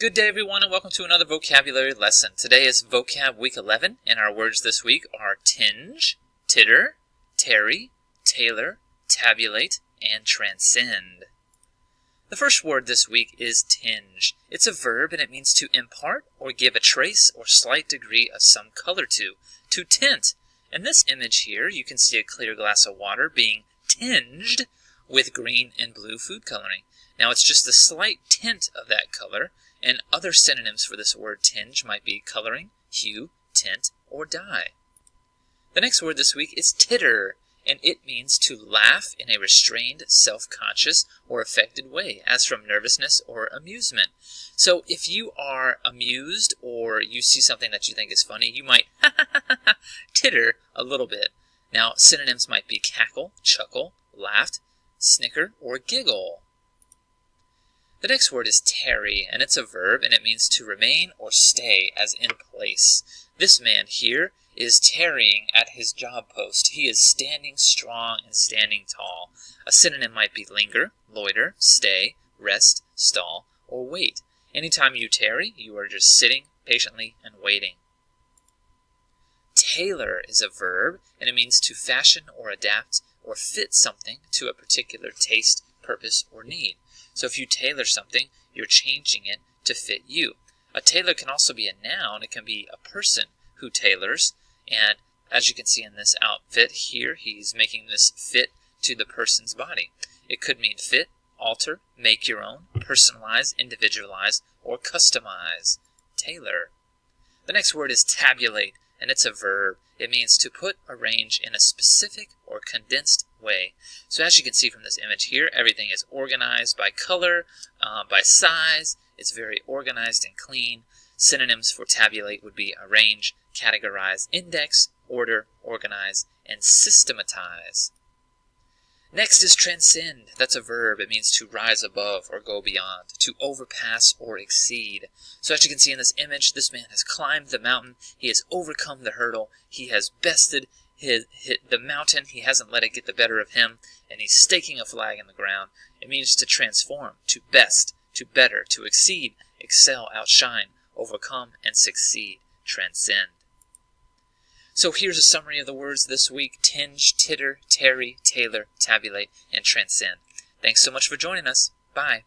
Good day, everyone, and welcome to another vocabulary lesson. Today is Vocab Week 11, and our words this week are tinge, titter, tarry, tailor, tabulate, and transcend. The first word this week is tinge. It's a verb, and it means to impart or give a trace or slight degree of some color to tint. In this image here, you can see a clear glass of water being tinged with green and blue food coloring. Now, it's just a slight tint of that color, and other synonyms for this word tinge might be coloring, hue, tint, or dye. The next word this week is titter, and it means to laugh in a restrained, self-conscious, or affected way, as from nervousness or amusement. So if you are amused or you see something that you think is funny, you might titter a little bit. Now, synonyms might be cackle, chuckle, laugh, snicker, or giggle. The next word is tarry, and it's a verb, and it means to remain or stay, as in place. This man here is tarrying at his job post. He is standing strong and standing tall. A synonym might be linger, loiter, stay, rest, stall, or wait. Anytime you tarry, you are just sitting patiently and waiting. Tailor is a verb, and it means to fashion or adapt or fit something to a particular taste, purpose, or need. So if you tailor something, you're changing it to fit you. A tailor can also be a noun. It can be a person who tailors. And as you can see in this outfit here, he's making this fit to the person's body. It could mean fit, alter, make your own, personalize, individualize, or customize. Tailor. The next word is tabulate, and it's a verb. It means to put, arrange in a specific or condensed way. So as you can see from this image here, everything is organized by color, by size. It's very organized and clean. Synonyms for tabulate would be arrange, categorize, index, order, organize, and systematize. Next is transcend. That's a verb. It means to rise above or go beyond, to overpass or exceed. So as you can see in this image, this man has climbed the mountain. He has overcome the hurdle. He has bested the mountain. He hasn't let it get the better of him, and he's staking a flag in the ground. It means to transform, to best, to better, to exceed, excel, outshine, overcome, and succeed. Transcend. So here's a summary of the words this week: tinge, titter, tarry, tailor, tabulate, and transcend. Thanks so much for joining us. Bye.